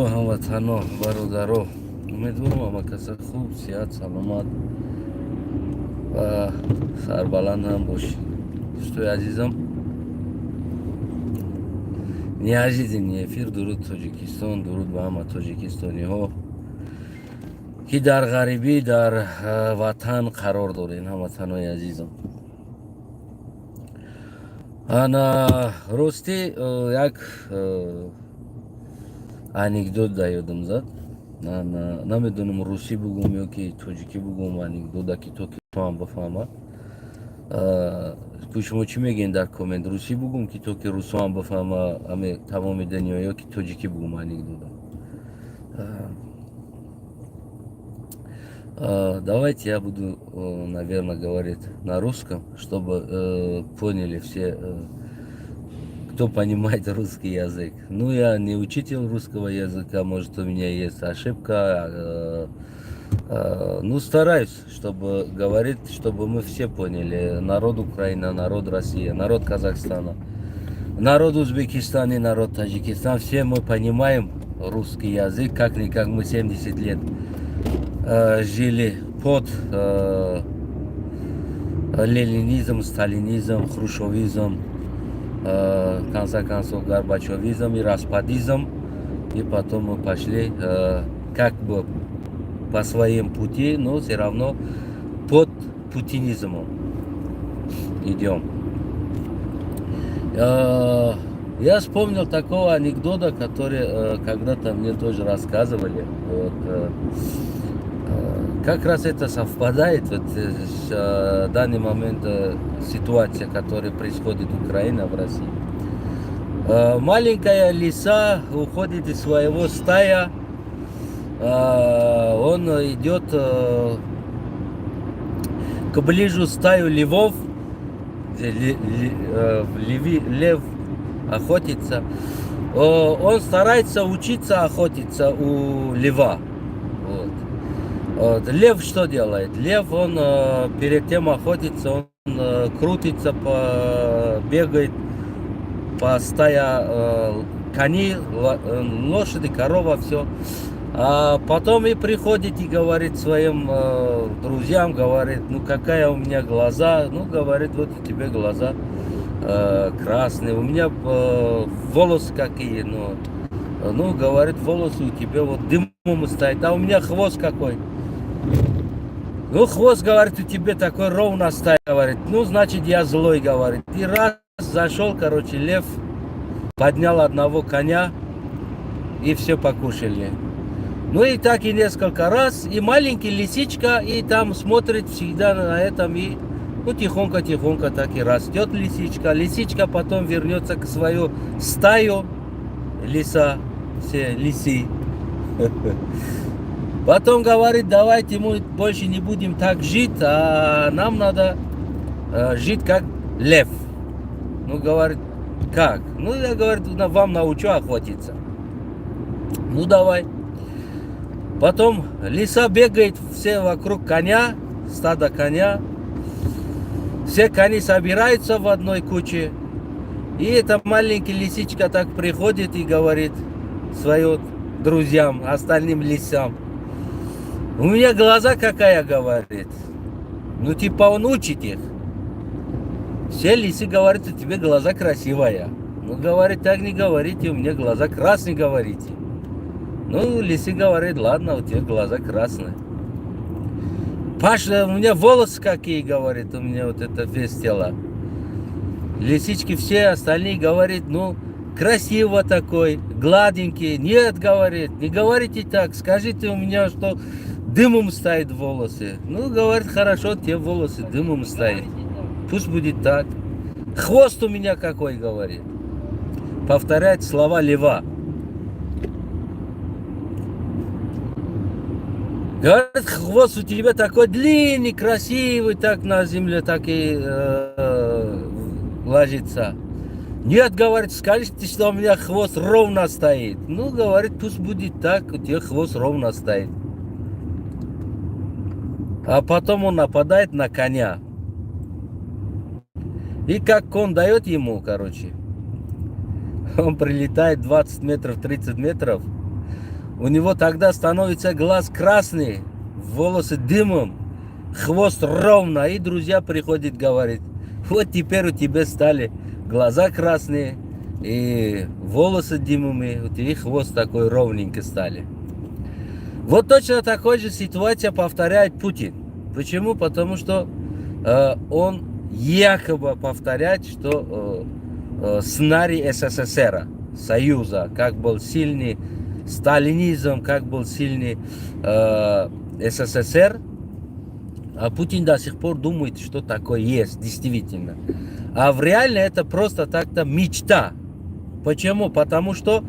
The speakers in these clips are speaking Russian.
ҳамватано бародаро, умедворам акаса хуб, сиҳат, саломат ва сарбаланд ҳам бошӣ. Дӯстои азизам, неожиданный эфир. Дуруд Тоҷикистон, дуруд ба ҳама тоҷикистониҳо ки дар ғарибӣ, дар ватан қарор дорен. Ҳамватанои азизам, ана рости як анекдот да ёдам зад. Намедонам русӣ бугум ё ки тоҷикӣ бугум анекдота, ки то ки ҳам бафаҳмад. Шумо чӣ мегӯед дар коммент? Русӣ бугум ки то ки русо ҳам бафаҳма ҳаме тамоми дунё, ё ки тоҷикӣ бугум анекдота? Давайте я буду, наверное, говорить на русском, чтобы поняли все, кто понимает русский язык. Ну, я не учитель русского языка, может, у меня есть ошибка. Ну, стараюсь, чтобы говорить, чтобы мы все поняли. Народ Украины, народ России, народ Казахстана, народ Узбекистана и народ Таджикистана. Все мы понимаем русский язык. Как-никак мы 70 лет жили под ленинизм, сталинизм, хрущевизм, в конце концов горбачевизм и распадизм. И потом мы пошли как бы по своим пути, но все равно под путинизмом идем. Я вспомнил такого анекдота, который когда-то мне тоже рассказывали. Вот, как раз это совпадает вот с данный момент ситуация, которая происходит в Украине, в России. Маленькая лиса уходит из своего стая, он идет к ближу стаю львов, лев охотится, он старается учиться охотиться у льва. Вот. Лев что делает? Лев, он перед тем охотится, он крутится, бегает по стая коней, лошади, корова, все. А потом и приходит и говорит своим друзьям, говорит, ну какая у меня глаза, ну говорит, вот у тебя глаза красные, у меня волосы какие, ну говорит, волосы у тебя вот дымом стоят, а у меня хвост какой. Ну, хвост, говорит, у тебя такой ровно стоит, говорит. Ну, значит, я злой, говорит. И раз зашел, короче, лев, поднял одного коня, и все покушали. Ну, и так и несколько раз. И маленький лисичка, и там смотрит всегда на этом, и, ну, тихонько-тихонько так и растет лисичка. Лисичка потом вернется к свою стаю, лиса, все лисы. Потом говорит, давайте мы больше не будем так жить, а нам надо жить как лев. Ну, говорит, как? Ну, я, говорит, вам научу охотиться. Ну, давай. Потом лиса бегает все вокруг коня, стадо коня. Все кони собираются в одной куче. И эта маленькая лисичка так приходит и говорит своим друзьям, остальным лисам. У меня глаза какая, говорит. Ну, типа он учит их. Все лисы говорят, у тебя глаза красивая. Ну, говорит, так не говорите, у меня глаза красные, говорите. Ну, лисы говорят, ладно, у тебя глаза красные. Паша, у меня волосы какие, говорит, у меня вот это весь тело. Лисички все остальные говорят, ну, красиво такой, гладенький. Нет, говорит, не говорите так, скажите у меня, что дымом стоят волосы. Ну, говорит, хорошо, те волосы дымом стоят. Пусть будет так. Хвост у меня какой, говорит. Повторяет слова льва. Говорит, хвост у тебя такой длинный, красивый, так на земле так и ложится. Нет, говорит, скажите, что у меня хвост ровно стоит. Ну, говорит, пусть будет так, у тебя хвост ровно стоит. А потом он нападает на коня. И как конь дает ему, короче, он прилетает 20 метров, 30 метров. у него тогда становится глаз красный, волосы дымом, хвост ровно, и друзья приходят, говорят, вот теперь у тебя стали глаза красные, и волосы дымами, у тебя хвост такой ровненький стали. Вот точно такой же ситуация повторяет Путин. Почему? Потому что он якобы повторяет, что сценарий СССР, Союза, как был сильный сталинизм, как был сильный СССР, а Путин до сих пор думает, что такое есть, действительно. А в реально это просто так-то мечта. Почему? Потому что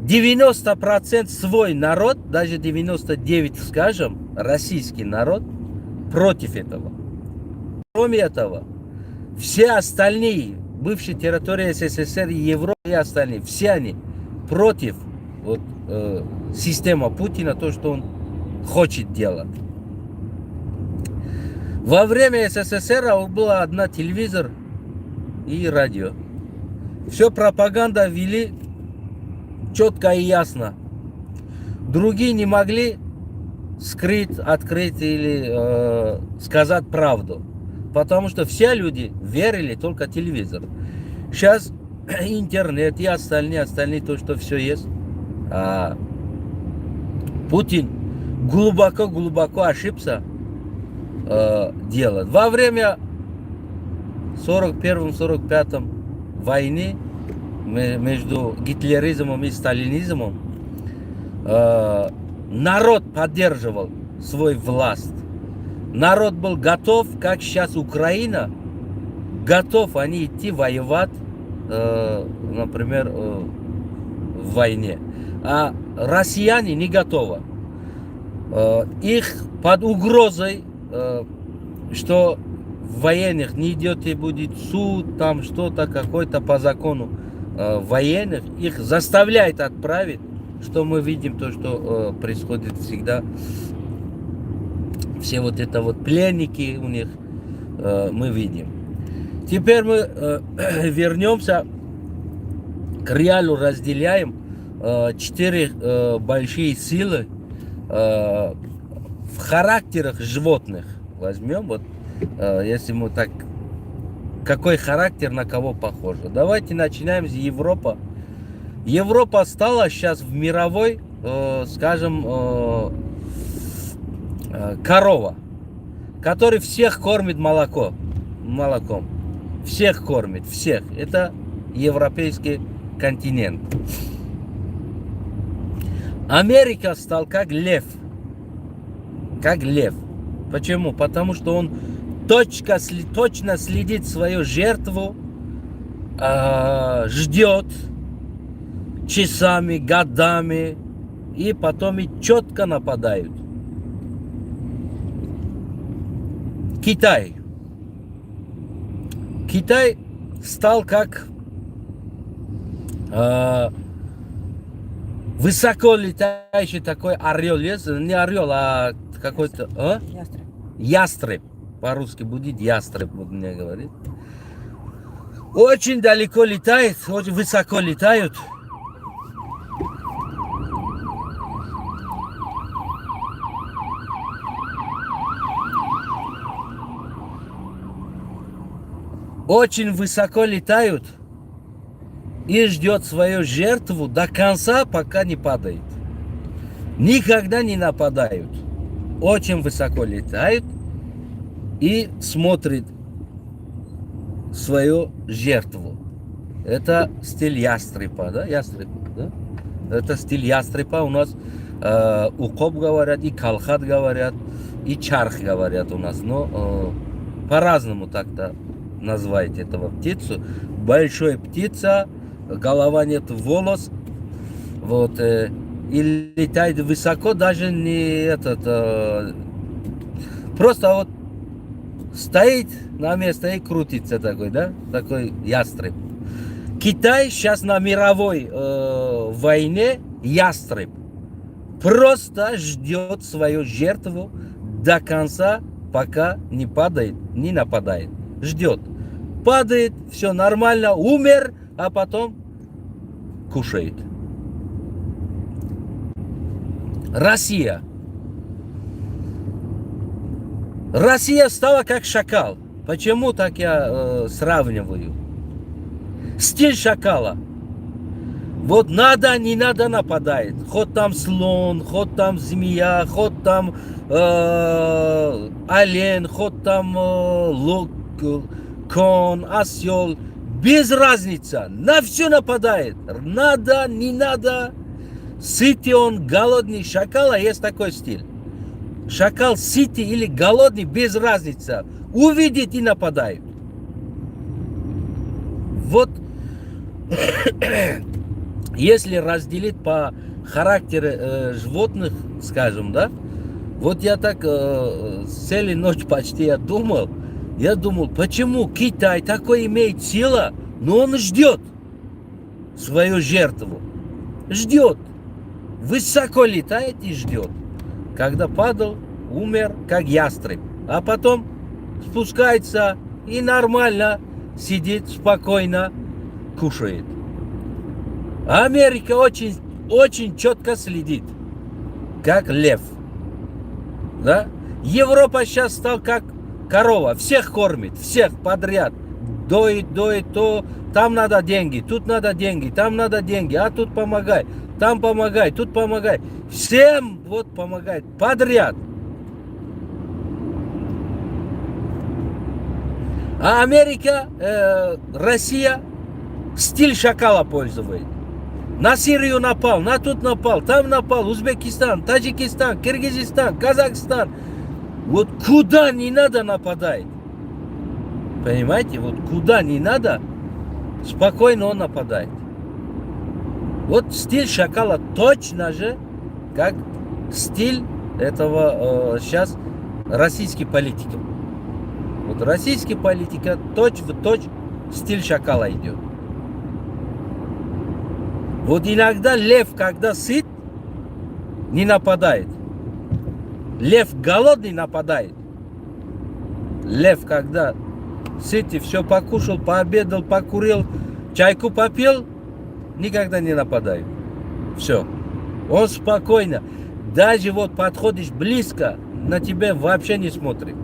90% свой народ, даже 99%, скажем, российский народ, против этого. Кроме этого, все остальные, бывшие территории СССР, Европы и остальные, все они против вот, системы Путина, то, что он хочет делать. Во время СССР было одна телевизор и радио. Все пропаганда вели четко и ясно. Другие не могли скрыть, открыть или сказать правду. Потому что все люди верили только телевизору. Сейчас интернет и остальные то, что все есть. А Путин глубоко ошибся делать. Во время 41-45 войны между гитлеризмом и сталинизмом народ поддерживал свою власть. Народ был готов, как сейчас Украина, готов они идти воевать, например, в войне. А россияне не готовы. Их под угрозой, что военных не идет и будет суд, там что-то какой-то по закону военных, их заставляет отправить, что мы видим, то, что происходит всегда. Все вот это вот пленники у них мы видим. Теперь мы вернемся к реалу, разделяем 4 большие силы в характерах животных. Возьмем, вот если мы так, какой характер на кого похож. Давайте начинаем с Европы. Европа стала сейчас в мировой, скажем, корова, который всех кормит молоком. Всех кормит, всех. Это европейский континент. Америка стал как лев. Как лев. Почему? Потому что он точно следит свою жертву, ждет часами, годами, и потом и четко нападают. Китай. Китай стал как высоко летающий такой орел. Не орел, а какой-то... Ястреб. Ястреб. По-русски будет ястреб, вот мне говорит. Очень далеко летает, очень высоко летают. Очень высоко летают и ждет свою жертву до конца, пока не падает. Никогда не нападают. Очень высоко летают и смотрит свою жертву. Это стиль ястреба, да? Ястреб, да? Это стиль ястреба. У нас укоп говорят, и калхат говорят, и чарх говорят у нас. Но по-разному так-то назвать этого птицу. Большая птица, голова нет волос. Вот. И летает высоко, даже не этот... просто вот стоит на месте и крутится такой, да? Такой ястреб. Китай сейчас на мировой войне ястреб. Просто ждет свою жертву до конца, пока не падает, не нападает. Ждет. Падает, все нормально, умер, а потом кушает. Россия. Россия стала как шакал. Почему так я сравниваю? Стиль шакала. Вот надо, не надо нападает. Хоть там слон, хоть там змея, хоть там олень, хоть там кон, осел. Без разницы. На все нападает. Надо, не надо. Сытый он, голодный. Шакала есть такой стиль. Шакал сытый или голодный, без разницы. Увидит и нападает. Вот если разделить по характеру животных, скажем, да, вот я так целую ночь почти я думал, почему Китай такой имеет силу, но он ждет свою жертву, ждет, высоко летает и ждет, когда падал, умер, как ястреб, а потом спускается и нормально сидит, спокойно кушает. А Америка очень, очень четко следит, как лев, да? Европа сейчас стала как корова, всех кормит, всех подряд, доит, то там надо деньги, тут надо деньги, там надо деньги, а тут помогай, там помогай, тут помогай, всем вот помогает подряд. А Америка, Россия стиль шакала пользует. На Сирию напал, на тут напал, там напал, Узбекистан, Таджикистан, Киргизстан, Казахстан. Вот куда не надо нападает. Понимаете, вот куда не надо, спокойно он нападает. Вот стиль шакала точно же, как стиль этого сейчас российской политики. Вот российская политика точь в точь стиль шакала идет. Вот иногда лев, когда сыт, не нападает. Лев голодный нападает. Лев, когда сыт и все покушал, пообедал, покурил, чайку попил, никогда не нападает. Все. Он спокойно. Даже вот подходишь близко, на тебя вообще не смотрит.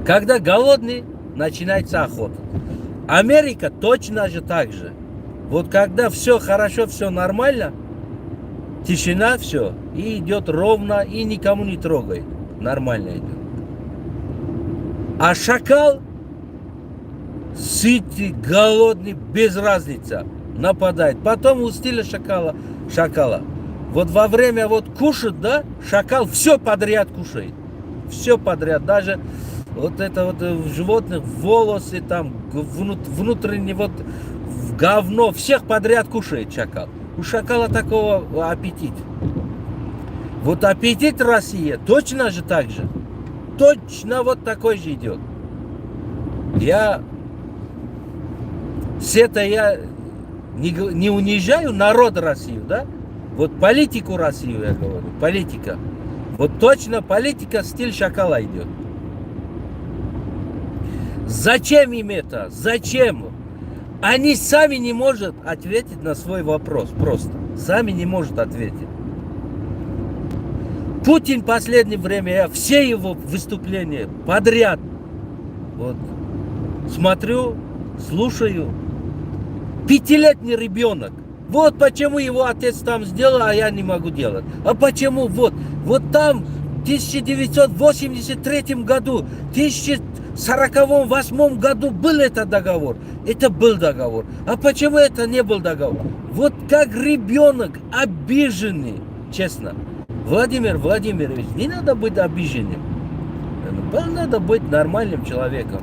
Когда голодный, начинается охота. Америка точно же так же. Вот когда все хорошо, все нормально, тишина, все, и идет ровно, и никому не трогает. Нормально идет. А шакал сытый, голодный, без разницы, нападает. Потом у стиля шакала. Вот во время вот кушать, да, шакал все подряд кушает. Все подряд, даже вот это вот в животных волосы, там, внутренне вот в говно, всех подряд кушает шакал. У шакала такого аппетит. Вот аппетит России точно же так же. Точно вот такой же идет. Я не унижаю народ России, да? Вот политику России я говорю, политика. Вот точно политика стиль шакала идет. Зачем им это? Зачем? Они сами не могут ответить на свой вопрос. Просто. Сами не могут ответить. Путин в последнее время, я все его выступления подряд вот, смотрю, слушаю. 5-летний ребенок. Вот почему его отец там сделал, а я не могу делать. А почему? Вот там в 1983 году, 1948 году был этот договор. Это был договор. А почему это не был договор? Вот как ребенок обиженный, честно. Владимир Владимирович, не надо быть обиженным. Надо быть нормальным человеком.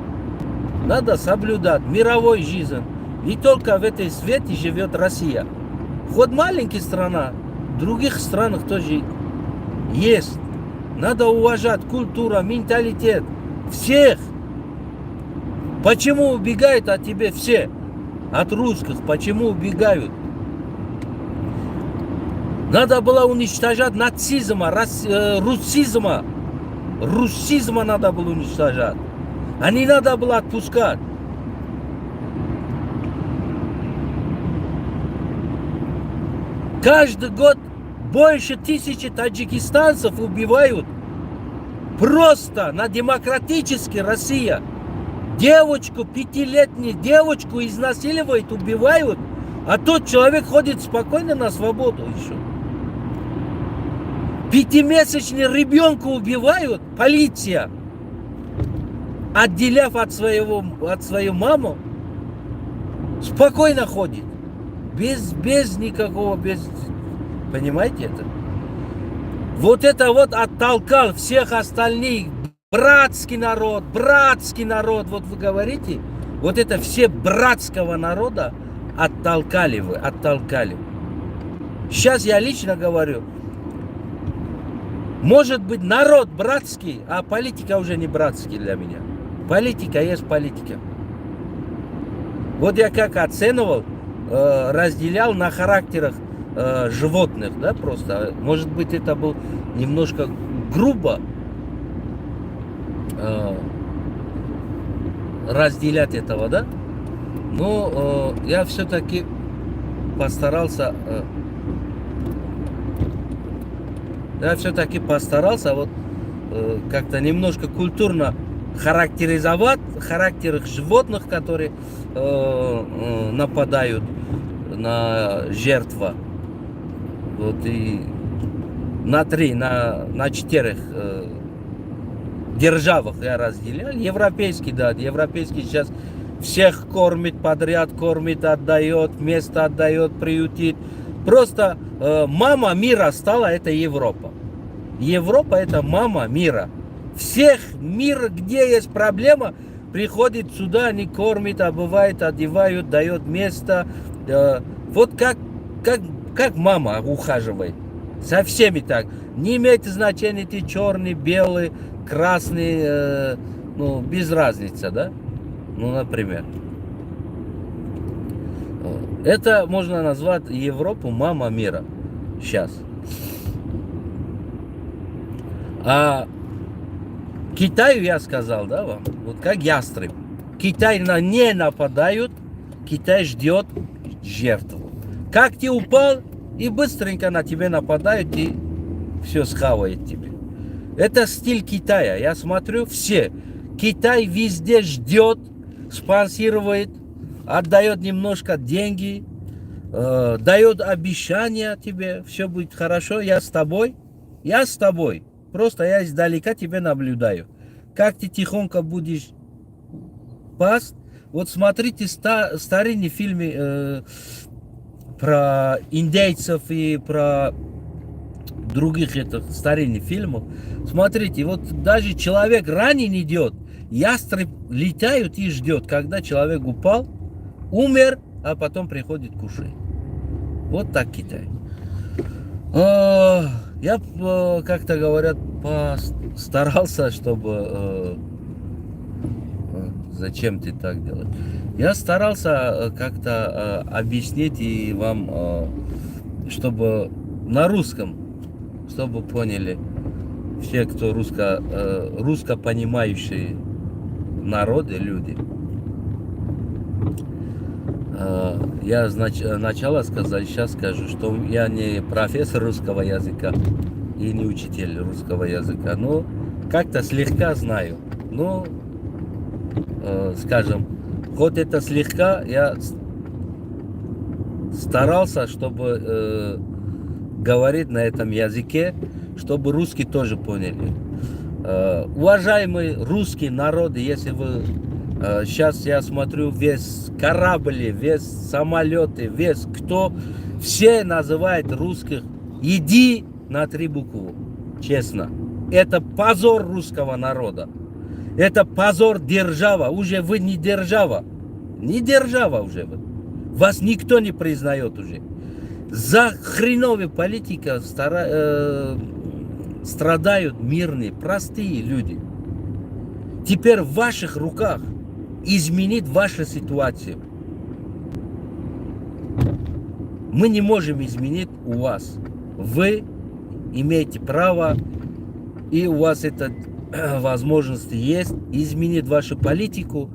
Надо соблюдать мировую жизнь. Не только в этой свете живет Россия. Хоть маленькая страна, в других странах тоже есть. Надо уважать культуру, менталитет всех. Почему убегают от тебя все? От русских. Почему убегают? Надо было уничтожать нацизма, русизма. Русизма надо было уничтожать. А не надо было отпускать. Каждый год больше 1000 таджикистанцев убивают. Просто на демократической России. Девочку, 5-летнюю девочку изнасиливают, убивают, а тот человек ходит спокойно на свободу еще. 5-месячный ребенка убивают, полиция, отделяв от свою маму, спокойно ходит. Без никакого, понимаете это? Вот это вот оттолкал всех остальных. Братский народ, вот вы говорите, вот это все братского народа оттолкали. Сейчас я лично говорю, может быть народ братский, а политика уже не братский для меня. Политика есть политика. Вот я как оценивал, разделял на характерах животных, да, просто. Может быть это был немножко грубо разделять этого, да? Но я все-таки постарался вот как-то немножко культурно характеризовать характер животных, которые нападают на жертва. Вот и на 4 державах я разделял. Европейский сейчас всех кормит подряд, отдает, место отдает, приютит. Просто мама мира стала это Европа. Европа это мама мира. Всех мира, где есть проблема, приходит сюда, они кормят, обувают, одевают, дает место. Вот как мама ухаживает. Со всеми так. Не имеет значения, ты черный, белый, красный, ну, без разницы, да? Ну, например. Это можно назвать Европу мама мира. Сейчас. А Китаю я сказал, да, вам? Вот как ястреб. Китай не нападают, Китай ждет жертву. Как ты упал, и быстренько на тебя нападают, и все схавает тебе. Это стиль Китая. Я смотрю, все. Китай везде ждет, спонсирует, отдает немножко деньги, дает обещания тебе, все будет хорошо, я с тобой. Просто я издалека тебя наблюдаю. Как ты тихонько будешь пасть. Вот смотрите старинные фильмы про индейцев и про других старинных фильмов. Смотрите, вот даже человек ранен идет, ястреб летают и ждет, когда человек упал, умер, а потом приходит кушать. Вот так Китай. Я, как-то говорят, постарался, чтобы... Зачем ты так делаешь? Я старался как-то объяснить и вам, чтобы на русском, чтобы поняли все, кто русско понимающие народы, люди. Я сначала сказал, сейчас скажу, что я не профессор русского языка и не учитель русского языка, но как-то слегка знаю. Ну, скажем, хоть это слегка, я старался, чтобы говорить на этом языке, чтобы русские тоже поняли. Уважаемые русские народы, если вы сейчас я смотрю, весь корабль, весь самолеты, весь кто, все называют русских иди на 3 буквы. Честно. Это позор русского народа. Это позор держава. Уже вы не держава. Не держава уже вы. Вас никто не признает уже. За хреновую политику страдают мирные, простые люди. Теперь в ваших руках изменить вашу ситуацию. Мы не можем изменить у вас. Вы имеете право, и у вас эта возможность есть, изменить вашу политику.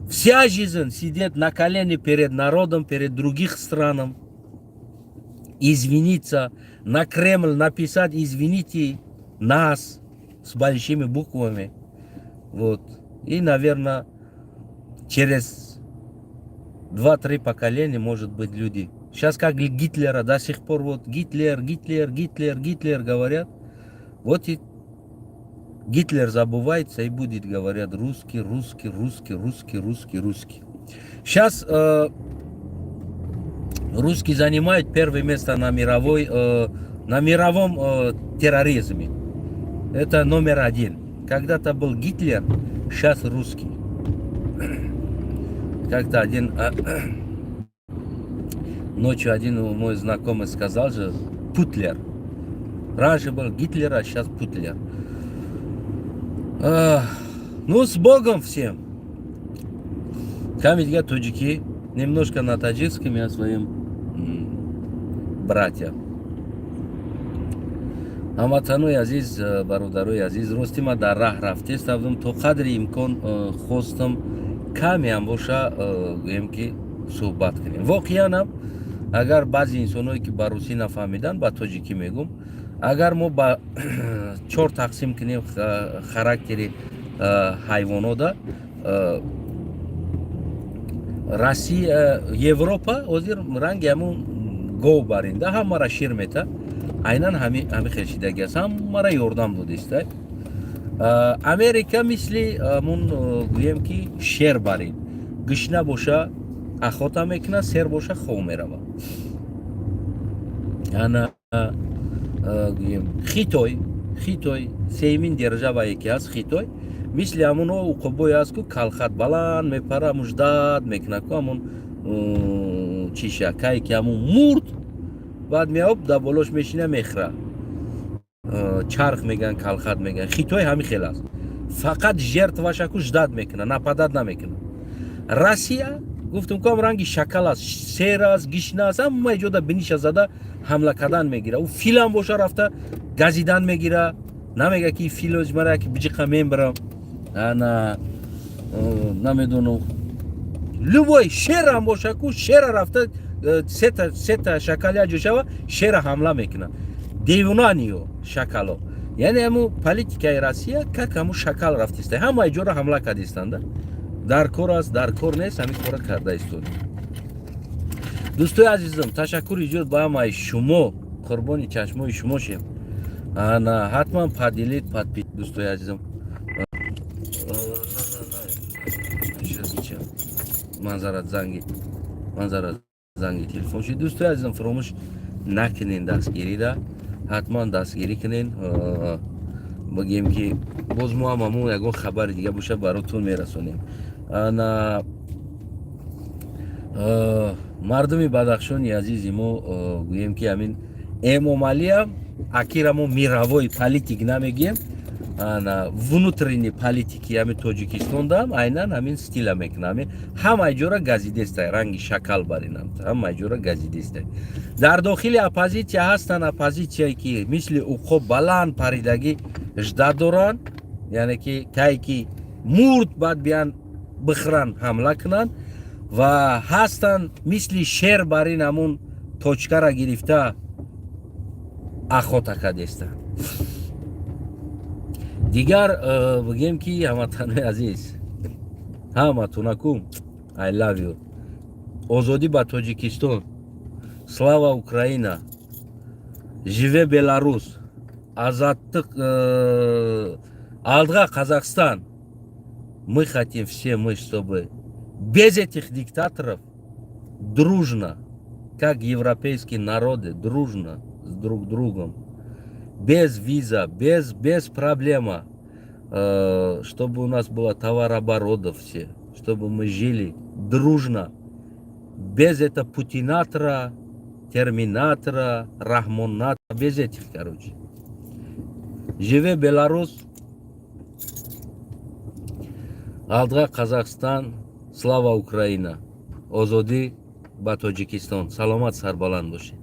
Вся жизнь сидит на колене перед народом, перед других странам. извиниться, на Кремль написать «извините нас» с большими буквами. Вот. И, наверное, через 2-3 поколения, может быть, люди. Сейчас как Гитлера до сих пор вот Гитлер говорят. Вот и Гитлер забывается и будет говорят русский. Сейчас русские занимают первое место на мировом терроризме. Это номер 1. Когда-то был Гитлер, сейчас русский. Как-то ночью один мой знакомый сказал же Путлер. Раньше был Гитлер, а сейчас Путлер. Ну, с Богом всем. Камедья таджики. Немножко на таджикском я своим братьям. Аматану азиз, бародару азиз, ростима дар раҳ рафте ставдум то қадри имкон хостам каме ам боша гӯем ки суҳбат кунем. Воқеан ам агар баъзе инсоное ки ба русӣ нафаҳмидан ба тоҷикӣ мегум, агар мо ба 4 тақсим кунем характери ҳайвонота, Россия, Европа озир ранги ҳамун гов баринда ҳамара шир мета. Айнан ҳами хелшидаги аст, ҳамара ёрдам додиста. Америка мисли мун гӯем ки шер барин. Гишна боша ахота мекуна, сер боша хов мерава. Ана гӯем Хитой сеюмин держава ки аст Хитой. Мисли ҳамуно уқубое аст ку калхат баланд мепара, муждат мекуна ку ҳамун чиша кай ки ҳамун мурд баъд меоб да болош мешина мехра. Чарх меган, калхат меган. Хитой ҳами хел аст. Фақат жертваша ку ждат мекуна, нападат намекуна. Россия гуфтум ку ранги шакал аст, сер аст, гишна аст, ҳамаи ҷода биниша зада ҳамла кардан мегира. У филам боша рафта газидан мегира. Намега ки филоз мара ки биҷиқа мебарам. Ана намедонам. Любой шерам боша ку шера рафта сета шакалия ҷошава шера ҳамла мекуна. Девунаниё шакало. Яъне ҳамун политикаи Россия как ҳамун шакал рафтиста. Ҳамаи ҷора ҳамла кардистанда. Дар кор аст, дар кор нест, ҳамин кора карда истод. Дӯстои азизам, ташаккури зиёд ба ҳамаи шумо, қурбони чашмои шумо шем. Ана ҳатман падилед подпис. Дӯстои азизам. Манзарат занги телефон шуд. Дӯстои азизам, фаромӯш накунен дастгирида. ҳатман дастгирӣ кунен. Бигем ки боз мо ҳам ҳамун ягон хабари дига боша баротон мерасонем. Ана мардуми бадахшони азизи мо гӯем ки ҳамин Эмомалиам акира мо мировой политик намегем. Ана внутренний политики ҳамин Тоҷикистонда ҳам айнан ҳамин стила мекунам. Ҳамаи ҷора газидестай, ранги шакал баринам. Ҳамаи ҷора газидестай. Дар дохили оппозитсия ҳастанд оппозитсияе ки мисли уқоб баланд паридагӣ ждат доранд. Яъне ки кай ки мурд баъд биан бихӯранд ҳамла кунанд ва ҳастанд мисли шер барин ҳамун точкара гирифта ахота кардестанд. Дигар бигем ки ҳамватанои азиз, ҳаматонакум I love you. Озодӣ ба Тоҷикистон. Слава Украина. Живе Беларус. Азаттық Алға Казахстан. Мы хотим все, мы, чтобы без этих диктаторов дружно, как европейские народы, дружно с друг другом, без виза, без проблема, чтобы у нас было товарооборот все, чтобы мы жили дружно, без этого путинатора, терминатора, рахмонатора, без этих, короче. Живе Беларусь, Алға Казахстан, слава Украина, озодӣ ба Тоҷикистон. Саломат сарбаланд бошед.